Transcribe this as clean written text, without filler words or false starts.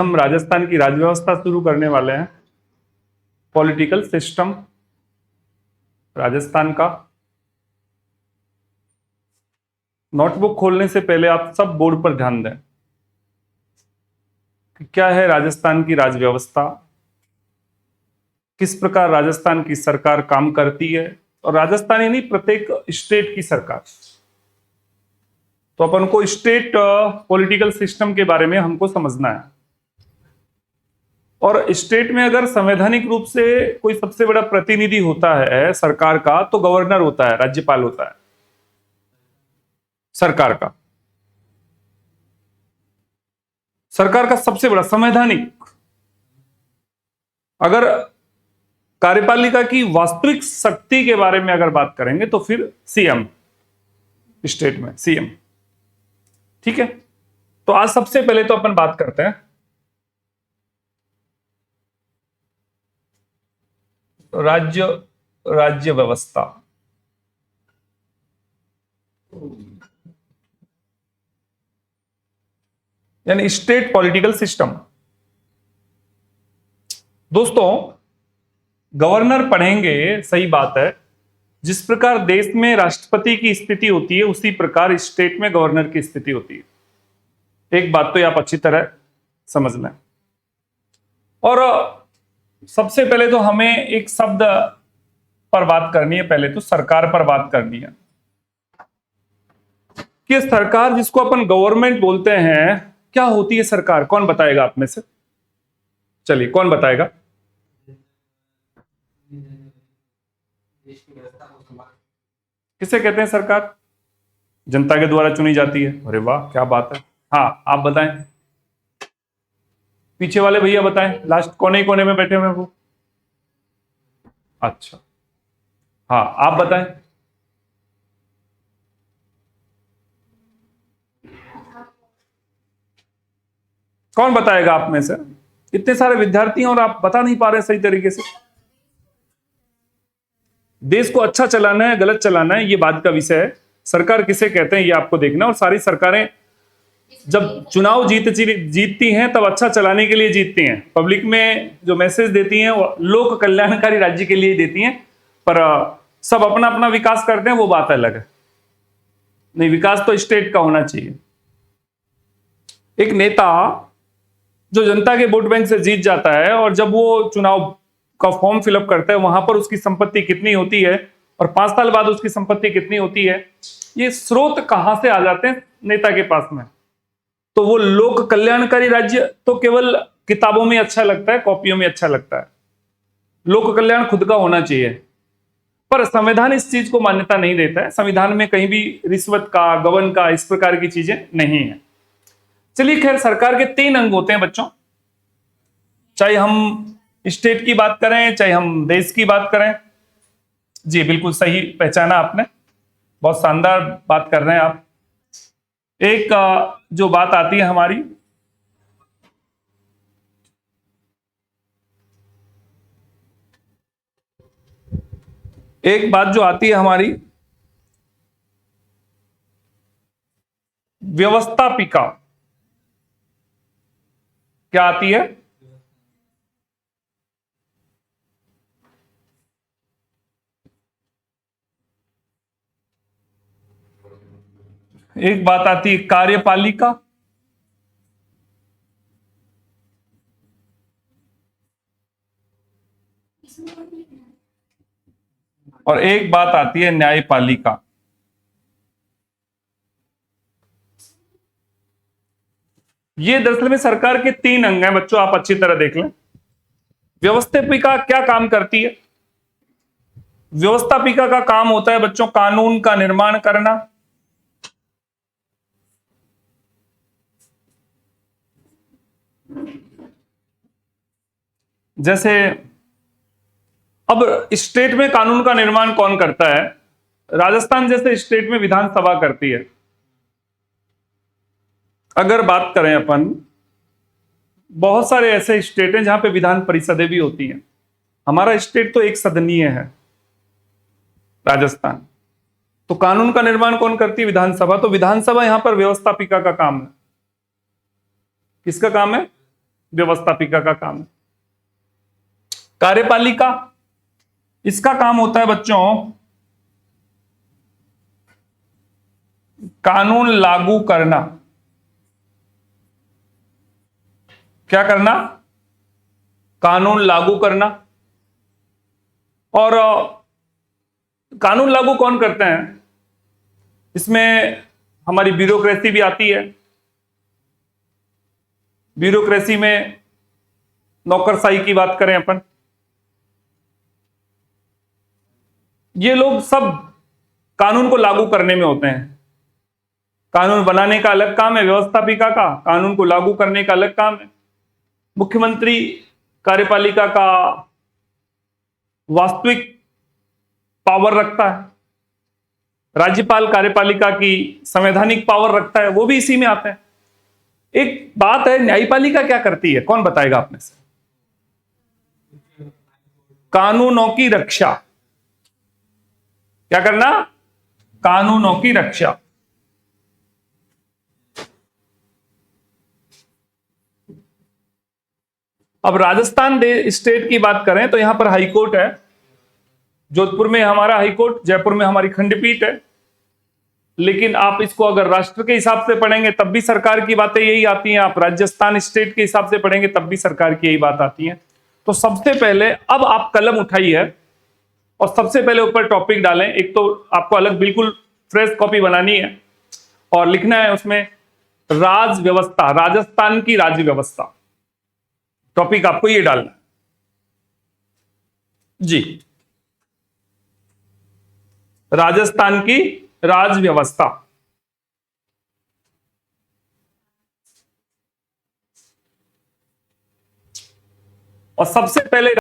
हम राजस्थान की राजव्यवस्था शुरू करने वाले हैं। पॉलिटिकल सिस्टम राजस्थान का। नोटबुक खोलने से पहले आप सब बोर्ड पर ध्यान दें कि क्या है राजस्थान की राजव्यवस्था, किस प्रकार राजस्थान की सरकार काम करती है, और राजस्थान ही नहीं प्रत्येक स्टेट की सरकार। तो अपन को स्टेट पॉलिटिकल सिस्टम के बारे में हमको समझना है। और स्टेट में अगर संवैधानिक रूप से कोई सबसे बड़ा प्रतिनिधि होता है सरकार का, तो गवर्नर होता है, राज्यपाल होता है सरकार का। सरकार का सबसे बड़ा संवैधानिक। अगर कार्यपालिका की वास्तविक शक्ति के बारे में अगर बात करेंगे तो फिर सीएम, स्टेट में सीएम। ठीक है, तो आज सबसे पहले तो अपन बात करते हैं राज्य व्यवस्था। यानी स्टेट पॉलिटिकल सिस्टम। दोस्तों, गवर्नर पढ़ेंगे, सही बात है। जिस प्रकार देश में राष्ट्रपति की स्थिति होती है उसी प्रकार स्टेट में गवर्नर की स्थिति होती है। एक बात तो आप अच्छी तरह समझना। और सबसे पहले तो हमें एक शब्द पर बात करनी है, पहले तो सरकार पर बात करनी है कि सरकार जिसको अपन गवर्नमेंट बोलते हैं, क्या होती है सरकार? कौन बताएगा आप में से? चलिए, कौन बताएगा? किसे कहते हैं सरकार? जनता के द्वारा चुनी जाती है। अरे वाह, क्या बात है। हाँ, आप बताएं, पीछे वाले भैया बताएं, लास्ट कोने कोने में बैठे हुए वो। अच्छा, हाँ, आप बताएं। कौन बताएगा आप में से? इतने सारे विद्यार्थी हैं और आप बता नहीं पा रहे सही तरीके से। देश को अच्छा चलाना है, गलत चलाना है, ये बात का विषय है। सरकार किसे कहते हैं ये आपको देखना। और सारी सरकारें जब चुनाव जीतती हैं तब अच्छा चलाने के लिए जीतती हैं। पब्लिक में जो मैसेज देती हैं वो लोक कल्याणकारी राज्य के लिए देती हैं, पर सब अपना अपना विकास करते हैं, वो बात अलग है। नहीं, विकास तो स्टेट का होना चाहिए। एक नेता जो जनता के वोट बैंक से जीत जाता है और जब वो चुनाव का फॉर्म फिलअप करता है, वहां पर उसकी संपत्ति कितनी होती है और 5 साल बाद उसकी संपत्ति कितनी होती है, ये स्रोत कहां से आ जाते हैं नेता के पास में। तो वो लोक कल्याणकारी राज्य तो केवल किताबों में अच्छा लगता है, कॉपियों में अच्छा लगता है। लोक कल्याण खुद का होना चाहिए, पर संविधान इस चीज को मान्यता नहीं देता है। संविधान में कहीं भी रिश्वत का, गबन का, इस प्रकार की चीजें नहीं है। चलिए, खैर, सरकार के 3 अंग होते हैं बच्चों। चाहे हम स्टेट की बात करें, चाहे हम देश की बात करें। जी, बिल्कुल सही पहचाना आपने, बहुत शानदार बात कर रहे हैं आप। एक जो बात आती है हमारी, एक बात जो आती है हमारी व्यवस्थापिका, क्या आती है? एक बात आती है कार्यपालिका, और एक बात आती है न्यायपालिका। ये दरअसल में सरकार के 3 अंग हैं बच्चों, आप अच्छी तरह देख लें। व्यवस्थापिका क्या काम करती है? व्यवस्थापिका का काम होता है बच्चों कानून का निर्माण करना। जैसे अब स्टेट में कानून का निर्माण कौन करता है? राजस्थान जैसे स्टेट में विधानसभा करती है। अगर बात करें अपन, बहुत सारे ऐसे स्टेट हैं जहां पे विधान परिषदें भी होती हैं। हमारा स्टेट तो एक सदनीय है, राजस्थान। तो कानून का निर्माण कौन करती है? विधानसभा। तो विधानसभा यहां पर व्यवस्थापिका का काम है। किसका काम है? व्यवस्थापिका का काम है। कार्यपालिका, इसका काम होता है बच्चों कानून लागू करना। क्या करना? कानून लागू करना। और कानून लागू कौन करते हैं? इसमें हमारी ब्यूरोक्रेसी भी आती है। ब्यूरोक्रेसी में नौकरशाही की बात करें अपन, ये लोग सब कानून को लागू करने में होते हैं। कानून बनाने का अलग काम है व्यवस्थापिका का, कानून को लागू करने का अलग काम है। मुख्यमंत्री कार्यपालिका का वास्तविक पावर रखता है, राज्यपाल कार्यपालिका की संवैधानिक पावर रखता है, वो भी इसी में आते हैं। एक बात है, न्यायपालिका क्या करती है, कौन बताएगा आप में से? कानूनों की रक्षा। क्या करना? कानूनों की रक्षा। अब राजस्थान स्टेट की बात करें तो यहां पर हाईकोर्ट है, जोधपुर में हमारा हाईकोर्ट, जयपुर में हमारी खंडपीठ है। लेकिन आप इसको अगर राष्ट्र के हिसाब से पढ़ेंगे तब भी सरकार की बातें यही आती हैं, आप राजस्थान स्टेट के हिसाब से पढ़ेंगे तब भी सरकार की यही बात आती है। तो सबसे पहले अब आप कलम उठाइए और सबसे पहले ऊपर टॉपिक डालें। एक तो आपको अलग बिल्कुल फ्रेश कॉपी बनानी है और लिखना है उसमें राज व्यवस्था, राजस्थान की राज्य व्यवस्था। टॉपिक आपको ये डालना है जी, राजस्थान की राज व्यवस्था। और सबसे पहले